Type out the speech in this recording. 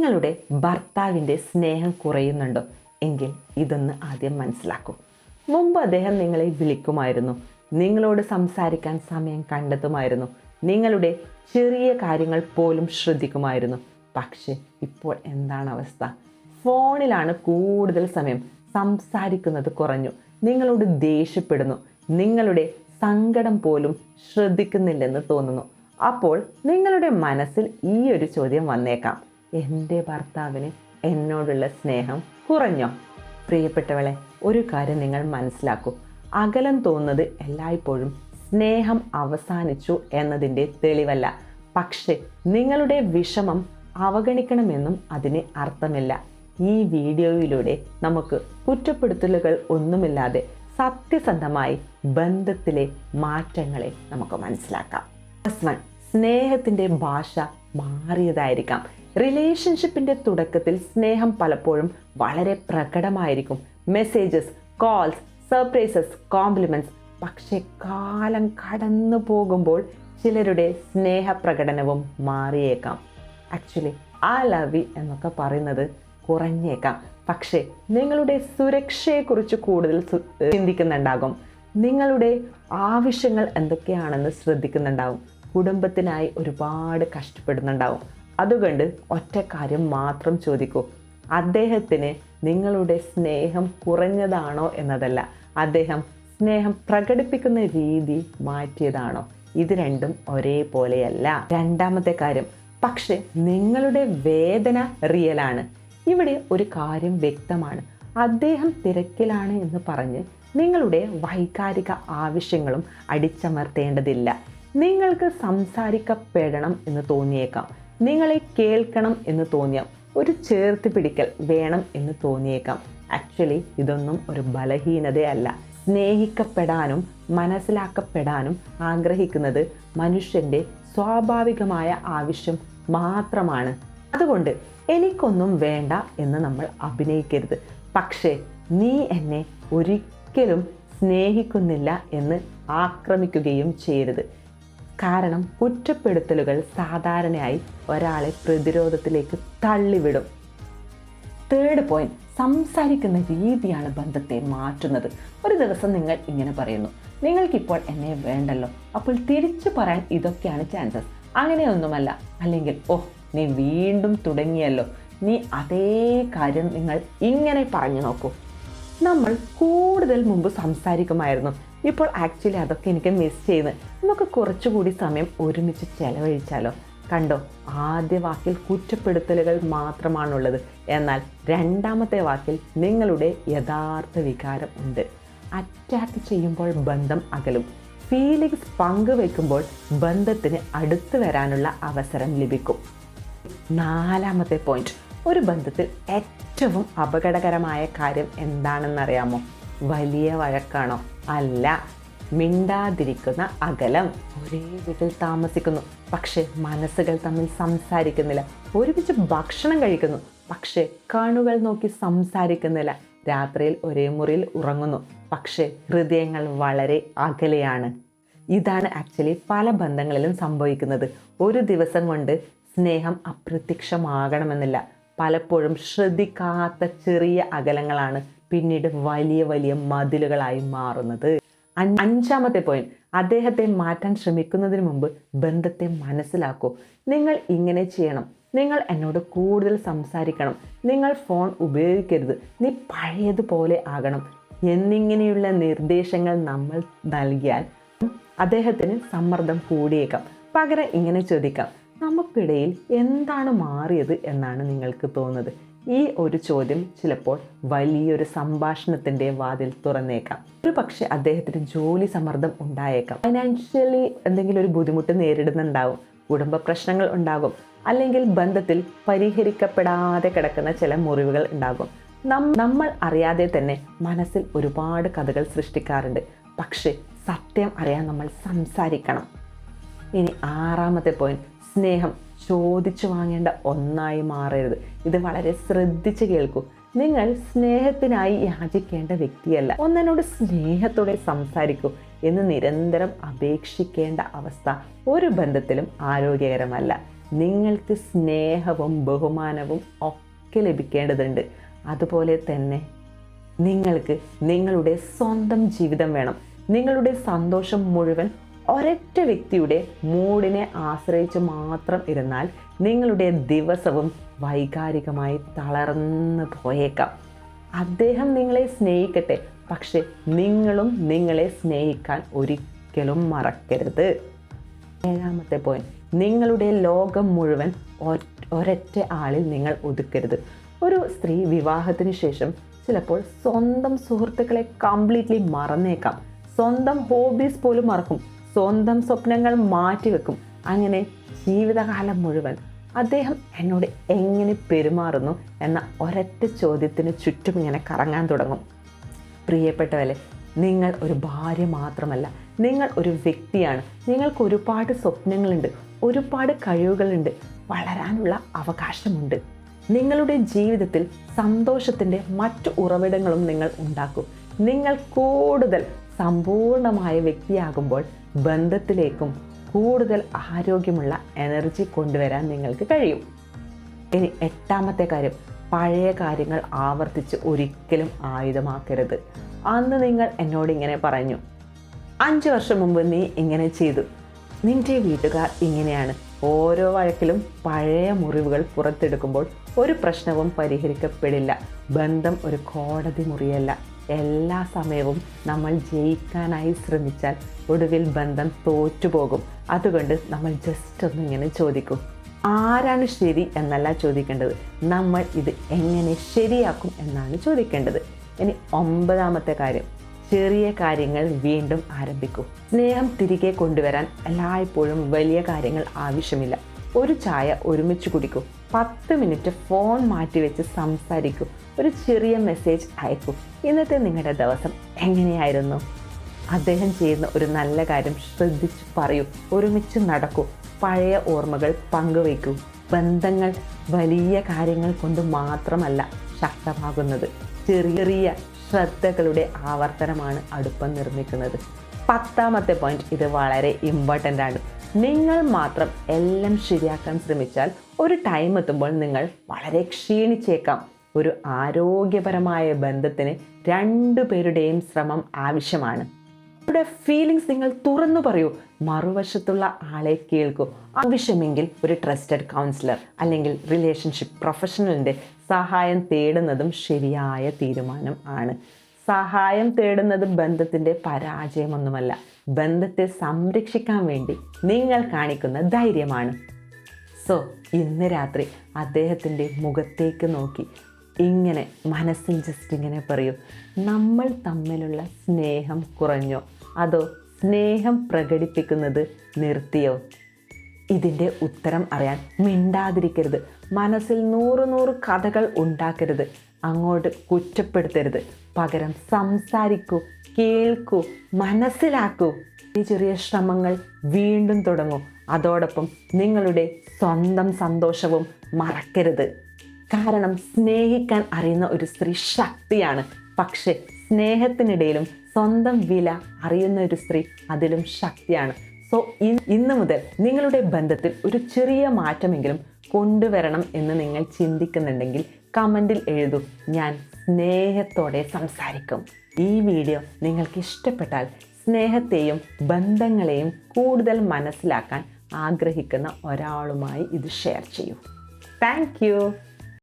നിങ്ങളുടെ ഭർത്താവിൻ്റെ സ്നേഹം കുറയുന്നുണ്ടോ എങ്കിൽ ഇതൊന്ന് ആദ്യം മനസ്സിലാക്കൂ. മുമ്പ് അദ്ദേഹം നിങ്ങളെ വിളിക്കുമായിരുന്നു, നിങ്ങളോട് സംസാരിക്കാൻ സമയം കണ്ടെത്തുമായിരുന്നു, നിങ്ങളുടെ ചെറിയ കാര്യങ്ങൾ പോലും ശ്രദ്ധിക്കുമായിരുന്നു. പക്ഷെ ഇപ്പോൾ എന്താണ് അവസ്ഥ? ഫോണിലാണ് കൂടുതൽ സമയം, സംസാരിക്കുന്നത് കുറഞ്ഞു, നിങ്ങളോട് ദേഷ്യപ്പെടുന്നു, നിങ്ങളുടെ സങ്കടം പോലും ശ്രദ്ധിക്കുന്നില്ലെന്ന് തോന്നുന്നു. അപ്പോൾ നിങ്ങളുടെ മനസ്സിൽ ഈ ഒരു ചോദ്യം വന്നേക്കാം: എൻ്റെ ഭർത്താവിന് എന്നോടുള്ള സ്നേഹം കുറഞ്ഞോ? പ്രിയപ്പെട്ടവളെ, ഒരു കാര്യം നിങ്ങൾ മനസ്സിലാക്കൂ. അകലം തോന്നുന്നത് എല്ലായ്പ്പോഴും സ്നേഹം അവസാനിച്ചു എന്നതിൻ്റെ തെളിവല്ല. പക്ഷേ നിങ്ങളുടെ വിഷമം അവഗണിക്കണമെന്നും അതിന് അർത്ഥമില്ല. ഈ വീഡിയോയിലൂടെ നമുക്ക് കുറ്റപ്പെടുത്തലുകൾ ഒന്നുമില്ലാതെ സത്യസന്ധമായി ബന്ധത്തിലെ മാറ്റങ്ങളെ നമുക്ക് മനസ്സിലാക്കാം. സ്നേഹത്തിൻ്റെ ഭാഷ മാറിയതായിരിക്കാം. റിലേഷൻഷിപ്പിൻ്റെ തുടക്കത്തിൽ സ്നേഹം പലപ്പോഴും വളരെ പ്രകടമായിരിക്കും. Messages, calls, surprises, compliments. പക്ഷെ കാലം കടന്നു പോകുമ്പോൾ ചിലരുടെ സ്നേഹപ്രകടനവും മാറിയേക്കാം. ആക്ച്വലി ആ ലവ് എന്നൊക്കെ പറയുന്നത് കുറഞ്ഞേക്കാം. പക്ഷേ നിങ്ങളുടെ സുരക്ഷയെക്കുറിച്ച് കൂടുതൽ ചിന്തിക്കുന്നുണ്ടാകും, നിങ്ങളുടെ ആവശ്യങ്ങൾ എന്തൊക്കെയാണെന്ന് ശ്രദ്ധിക്കുന്നുണ്ടാവും, കുടുംബത്തിനായി ഒരുപാട് കഷ്ടപ്പെടുന്നുണ്ടാവും. അതുകൊണ്ട് ഒറ്റ കാര്യം മാത്രം ചോദിക്കൂ: അദ്ദേഹത്തിന് നിങ്ങളുടെ സ്നേഹം കുറഞ്ഞതാണോ എന്നതല്ല, അദ്ദേഹം സ്നേഹം പ്രകടിപ്പിക്കുന്ന രീതി മാറ്റിയതാണോ? ഇത് രണ്ടും ഒരേപോലെയല്ല. രണ്ടാമത്തെ കാര്യം, പക്ഷെ നിങ്ങളുടെ വേദന റിയലാണ്. ഇവിടെ ഒരു കാര്യം വ്യക്തമാണ്: അദ്ദേഹം തിരക്കിലാണ് എന്ന് പറഞ്ഞ് നിങ്ങളുടെ വൈകാരിക ആവശ്യങ്ങളും അടിച്ചമർത്തേണ്ടതില്ല. നിങ്ങൾക്ക് സംസാരിക്കപ്പെടണം എന്ന് തോന്നിയേക്കാം, നിങ്ങളെ കേൾക്കണം എന്ന് തോന്നിയാം, ഒരു ചേർത്ത് പിടിക്കൽ വേണം എന്ന് തോന്നിയേക്കാം. ആക്ച്വലി ഇതൊന്നും ഒരു ബലഹീനതയല്ല. സ്നേഹിക്കപ്പെടാനും മനസ്സിലാക്കപ്പെടാനും ആഗ്രഹിക്കുന്നത് മനുഷ്യൻ്റെ സ്വാഭാവികമായ ആവശ്യം മാത്രമാണ്. അതുകൊണ്ട് എനിക്കൊന്നും വേണ്ട എന്ന് നമ്മൾ അഭിനയിക്കരുത്. പക്ഷേ നീ എന്നെ ഒരിക്കലും സ്നേഹിക്കുന്നില്ല എന്ന് ആക്രമിക്കുകയും ചെയ്യരുത്. കാരണം കുറ്റപ്പെടുത്തലുകൾ സാധാരണയായി ഒരാളെ പ്രതിരോധത്തിലേക്ക് തള്ളിവിടും. തേർഡ് പോയിന്റ്, സംസാരിക്കുന്ന രീതിയാണ് ബന്ധത്തെ മാറ്റുന്നത്. ഒരു ദിവസം നിങ്ങൾ ഇങ്ങനെ പറയുന്നു: നിങ്ങൾക്കിപ്പോൾ എന്നെ വേണ്ടല്ലോ. അപ്പോൾ തിരിച്ചു പറയാൻ ഇതൊക്കെയാണ് ചാൻസസ്. അങ്ങനെയൊന്നുമല്ല. അല്ലെങ്കിൽ നീ വീണ്ടും തുടങ്ങിയല്ലോ, നീ അതേ കാര്യം നിങ്ങൾ ഇങ്ങനെ പറഞ്ഞു നോക്കൂ. നമ്മൾ കൂടുതൽ മുമ്പ് സംസാരിക്കുമായിരുന്നു, ഇപ്പോൾ ആക്ച്വലി അതൊക്കെ എനിക്ക് മിസ് ചെയ്യുന്നു. നമുക്ക് കുറച്ചുകൂടി സമയം ഒരുമിച്ച് ചെലവഴിച്ചാലോ? കണ്ടോ, ആദ്യ വാക്കിൽ കുറ്റപ്പെടുത്തലുകൾ മാത്രമാണുള്ളത്, എന്നാൽ രണ്ടാമത്തെ വാക്കിൽ നിങ്ങളുടെ യഥാർത്ഥ വികാരം ഉണ്ട്. അറ്റാക്ക് ചെയ്യുമ്പോൾ ബന്ധം അകലും. ഫീലിങ്സ് പങ്കുവെക്കുമ്പോൾ ബന്ധത്തിന് അടുത്ത് വരാനുള്ള അവസരം ലഭിക്കും. നാലാമത്തെ പോയിന്റ്, ഒരു ബന്ധത്തിൽ ഏറ്റവും അപകടകരമായ കാര്യം എന്താണെന്നറിയാമോ? വലിയ വഴക്കാണോ? അല്ല, മിണ്ടാതിരിക്കുന്ന അകലം. ഒരേ വീട്ടിൽ താമസിക്കുന്നു, പക്ഷേ മനസ്സുകൾ തമ്മിൽ സംസാരിക്കുന്നില്ല. ഒരുമിച്ച് ഭക്ഷണം കഴിക്കുന്നു, പക്ഷേ കണ്ണുകൾ നോക്കി സംസാരിക്കുന്നില്ല. രാത്രിയിൽ ഒരേ മുറിയിൽ ഉറങ്ങുന്നു, പക്ഷേ ഹൃദയങ്ങൾ വളരെ അകലെയാണ്. ഇതാണ് ആക്ച്വലി പല ബന്ധങ്ങളിലും സംഭവിക്കുന്നത്. ഒരു ദിവസം കൊണ്ട് സ്നേഹം അപ്രത്യക്ഷമാകണമെന്നില്ല. പലപ്പോഴും ശ്രദ്ധിക്കാത്ത ചെറിയ അകലങ്ങളാണ് പിന്നീട് വലിയ വലിയ മതിലുകളായി മാറുന്നത്. അഞ്ചാമത്തെ പോയിന്റ്, അദ്ദേഹത്തെ മാറ്റാൻ ശ്രമിക്കുന്നതിന് മുമ്പ് ബന്ധത്തെ മനസ്സിലാക്കൂ. നിങ്ങൾ ഇങ്ങനെ ചെയ്യണം, നിങ്ങൾ എന്നോട് കൂടുതൽ സംസാരിക്കണം, നിങ്ങൾ ഫോൺ ഉപയോഗിക്കരുത്, നീ പഴയതുപോലെ ആകണം എന്നിങ്ങനെയുള്ള നിർദ്ദേശങ്ങൾ നമ്മൾ നൽകിയാൽ അദ്ദേഹത്തിന് സമ്മർദ്ദം കൂടിയേക്കാം. പകരം ഇങ്ങനെ ചോദിക്കാം: നമുക്കിടയിൽ എന്താണ് മാറിയത് എന്നാണ് നിങ്ങൾക്ക് തോന്നുന്നത്? ഈ ഒരു ചോദ്യം ചിലപ്പോൾ വലിയൊരു സംഭാഷണത്തിൻ്റെ വാതിൽ തുറന്നേക്കാം. ഒരു പക്ഷേ അദ്ദേഹത്തിന് ജോലി സമ്മർദ്ദം ഉണ്ടായേക്കാം, ഫൈനാൻഷ്യലി എന്തെങ്കിലും ഒരു ബുദ്ധിമുട്ട് നേരിടുന്നുണ്ടാവും, കുടുംബ പ്രശ്നങ്ങൾ ഉണ്ടാകും, അല്ലെങ്കിൽ ബന്ധത്തിൽ പരിഹരിക്കപ്പെടാതെ കിടക്കുന്ന ചില മുറിവുകൾ ഉണ്ടാകും. നമ്മൾ അറിയാതെ തന്നെ മനസ്സിൽ ഒരുപാട് കഥകൾ സൃഷ്ടിക്കാറുണ്ട്. പക്ഷേ സത്യം അറിയാൻ നമ്മൾ സംസാരിക്കണം. ഇനി ആറാമത്തെ പോയിന്റ്, സ്നേഹം ചോദിച്ചു വാങ്ങേണ്ട ഒന്നായി മാറരുത്. ഇത് വളരെ ശ്രദ്ധിച്ച് കേൾക്കൂ. നിങ്ങൾ സ്നേഹത്തിനായി യാചിക്കേണ്ട വ്യക്തിയല്ല. ഒന്നിനോട് സ്നേഹത്തോടെ സംസാരിക്കൂ എന്ന് നിരന്തരം അപേക്ഷിക്കേണ്ട അവസ്ഥ ഒരു ബന്ധത്തിലും ആരോഗ്യകരമല്ല. നിങ്ങൾക്ക് സ്നേഹവും ബഹുമാനവും ഒക്കെ ലഭിക്കേണ്ടതുണ്ട്. അതുപോലെ തന്നെ നിങ്ങൾക്ക് നിങ്ങളുടെ സ്വന്തം ജീവിതം വേണം. നിങ്ങളുടെ സന്തോഷം മുഴുവൻ ഒരൊറ്റ വ്യക്തിയുടെ മൂഡിനെ ആശ്രയിച്ച് മാത്രം ഇരുന്നാൽ നിങ്ങളുടെ ദിവസവും വൈകാരികമായി തളർന്നു പോയേക്കാം. അദ്ദേഹം നിങ്ങളെ സ്നേഹിക്കട്ടെ, പക്ഷെ നിങ്ങളും നിങ്ങളെ സ്നേഹിക്കാൻ ഒരിക്കലും മറക്കരുത്. 7ാമത്തെ പോയിന്റ്, നിങ്ങളുടെ ലോകം മുഴുവൻ ഒരൊറ്റ ആളിൽ നിങ്ങൾ ഒതുക്കരുത്. ഒരു സ്ത്രീ വിവാഹത്തിന് ശേഷം ചിലപ്പോൾ സ്വന്തം സുഹൃത്തുക്കളെ കംപ്ലീറ്റ്ലി മറന്നേക്കാം. സ്വന്തം ഹോബീസ് പോലും മറക്കും. സ്വന്തം സ്വപ്നങ്ങൾ മാറ്റിവെക്കും. അങ്ങനെ ജീവിതകാലം മുഴുവൻ അദ്ദേഹം എന്നോട് എങ്ങനെ പെരുമാറുന്നു എന്ന ഒരൊറ്റ ചോദ്യത്തിന് ചുറ്റും ഇങ്ങനെ കറങ്ങാൻ തുടങ്ങും. പ്രിയപ്പെട്ടവരെ, നിങ്ങൾ ഒരു ഭാര്യ മാത്രമല്ല, നിങ്ങൾ ഒരു വ്യക്തിയാണ്. നിങ്ങൾക്ക് ഒരുപാട് സ്വപ്നങ്ങളുണ്ട്, ഒരുപാട് കഴിവുകളുണ്ട്, വളരാനുള്ള അവകാശമുണ്ട്. നിങ്ങളുടെ ജീവിതത്തിൽ സന്തോഷത്തിൻ്റെ മറ്റു ഉറവിടങ്ങളും നിങ്ങൾ ഉണ്ടാക്കും. നിങ്ങൾ കൂടുതൽ സമ്പൂർണമായ വ്യക്തിയാകുമ്പോൾ ബന്ധത്തിലേക്കും കൂടുതൽ ആരോഗ്യമുള്ള എനർജി കൊണ്ടുവരാൻ നിങ്ങൾക്ക് കഴിയും. ഇനി 8ാമത്തെ കാര്യം, പഴയ കാര്യങ്ങൾ ആവർത്തിച്ച് ഒരിക്കലും ആയുധമാക്കരുത്. അന്ന് നിങ്ങൾ എന്നോട് ഇങ്ങനെ പറഞ്ഞു, 5 വർഷം മുമ്പ് നീ ഇങ്ങനെ ചെയ്തു, നിന്റെ വീട്ടുകാർ ഇങ്ങനെയാണ്. ഓരോ വഴക്കിലും പഴയ മുറിവുകൾ പുറത്തെടുക്കുമ്പോൾ ഒരു പ്രശ്നവും പരിഹരിക്കപ്പെടില്ല. ബന്ധം ഒരു കോടതി മുറിയല്ല. എല്ലാ സമയവും നമ്മൾ ജയിക്കാനായി ശ്രമിച്ചാൽ ഒടുവിൽ ബന്ധം തോറ്റുപോകും. അതുകൊണ്ട് നമ്മൾ ജസ്റ്റ് ഒന്ന് ഇങ്ങനെ ചോദിക്കും, ആരാണ് ശരി എന്നല്ല ചോദിക്കേണ്ടത്, നമ്മൾ ഇത് എങ്ങനെ ശരിയാക്കും എന്നാണ് ചോദിക്കേണ്ടത്. ഇനി 9ാമത്തെ കാര്യം, ചെറിയ കാര്യങ്ങൾ വീണ്ടും ആരംഭിക്കൂ. സ്നേഹം തിരികെ കൊണ്ടുവരാൻ എല്ലായ്പ്പോഴും വലിയ കാര്യങ്ങൾ ആവശ്യമില്ല. ഒരു ചായ ഒരുമിച്ച് കുടിക്കൂ, 10 മിനിറ്റ് ഫോൺ മാറ്റിവെച്ച് സംസാരിക്കൂ, ഒരു ചെറിയ മെസ്സേജ് അയക്കൂ. ഇന്നത്തെ നിങ്ങളുടെ ദിവസം എങ്ങനെയായിരുന്നു? അദ്ദേഹം ചെയ്യുന്ന ഒരു നല്ല കാര്യം ശ്രദ്ധിച്ച് പറയൂ. ഒരുമിച്ച് നടക്കൂ. പഴയ ഓർമ്മകൾ പങ്കുവയ്ക്കൂ. ബന്ധങ്ങൾ വലിയ കാര്യങ്ങൾ കൊണ്ട് മാത്രമല്ല ശക്തമാകുന്നത്, ചെറിയ ശ്രദ്ധകളുടെ ആവർത്തനമാണ് അടുപ്പം നിർമ്മിക്കുന്നത്. 10ാമത്തെ പോയിന്റ്, ഇത് വളരെ ഇമ്പോർട്ടൻ്റ് ആണ്. നിങ്ങൾ മാത്രം എല്ലാം ശരിയാക്കാൻ ശ്രമിച്ചാൽ ഒരു ടൈം എത്തുമ്പോൾ നിങ്ങൾ വളരെ ക്ഷീണിച്ചേക്കാം. ഒരു ആരോഗ്യപരമായ ബന്ധത്തിന് 2 പേരുടെയും ശ്രമം ആവശ്യമാണ്. അവരുടെ ഫീലിങ്സ് നിങ്ങൾ തുറന്നു പറയൂ. മറുവശത്തുള്ള ആളെ കേൾക്കൂ. ആവശ്യമെങ്കിൽ ഒരു ട്രസ്റ്റഡ് കൗൺസിലർ അല്ലെങ്കിൽ റിലേഷൻഷിപ്പ് പ്രൊഫഷണലിൻ്റെ സഹായം തേടുന്നതും ശരിയായ തീരുമാനം ആണ്. സഹായം തേടുന്നത് ബന്ധത്തിൻ്റെ പരാജയമൊന്നുമല്ല, ബന്ധത്തെ സംരക്ഷിക്കാൻ വേണ്ടി നിങ്ങൾ കാണിക്കുന്ന ധൈര്യമാണ്. സോ ഇന്ന് രാത്രി അദ്ദേഹത്തിൻ്റെ മുഖത്തേക്ക് നോക്കി ഇങ്ങനെ മനസ്സിൽ ജസ്റ്റ് ഇങ്ങനെ പറയൂ, നമ്മൾ തമ്മിലുള്ള സ്നേഹം കുറഞ്ഞോ അതോ സ്നേഹം പ്രകടിപ്പിക്കുന്നത് നിർത്തിയോ? ഇതിൻ്റെ ഉത്തരം അറിയാൻ മിണ്ടാതിരിക്കരുത്. മനസ്സിൽ 100 കഥകൾ ഉണ്ടാക്കരുത്. അങ്ങോട്ട് കുറ്റപ്പെടുത്തരുത്. പകരം സംസാരിക്കൂ, കേൾക്കൂ, മനസ്സിലാക്കൂ. ഈ ചെറിയ ശ്രമങ്ങൾ വീണ്ടും തുടങ്ങൂ. അതോടൊപ്പം നിങ്ങളുടെ സ്വന്തം സന്തോഷവും മറക്കരുത്. കാരണം സ്നേഹിക്കാൻ അറിയുന്ന ഒരു സ്ത്രീ ശക്തിയാണ്. പക്ഷെ സ്നേഹത്തിനിടയിലും സ്വന്തം വില അറിയുന്ന ഒരു സ്ത്രീ അതിലും ശക്തിയാണ്. സോ ഇന്ന് മുതൽ നിങ്ങളുടെ ബന്ധത്തിൽ ഒരു ചെറിയ മാറ്റമെങ്കിലും കൊണ്ടുവരണം എന്ന് നിങ്ങൾ ചിന്തിക്കുന്നുണ്ടെങ്കിൽ കമൻറ്റിൽ എഴുതൂ. ഞാൻ സ്നേഹത്തോടെ സംസാരിക്കും. ഈ വീഡിയോ നിങ്ങൾക്ക് ഇഷ്ടപ്പെട്ടാൽ സ്നേഹത്തെയും ബന്ധങ്ങളെയും കൂടുതൽ മനസ്സിലാക്കാൻ ആഗ്രഹിക്കുന്ന ഒരാളുമായി ഇത് ഷെയർ ചെയ്യൂ. Thank you.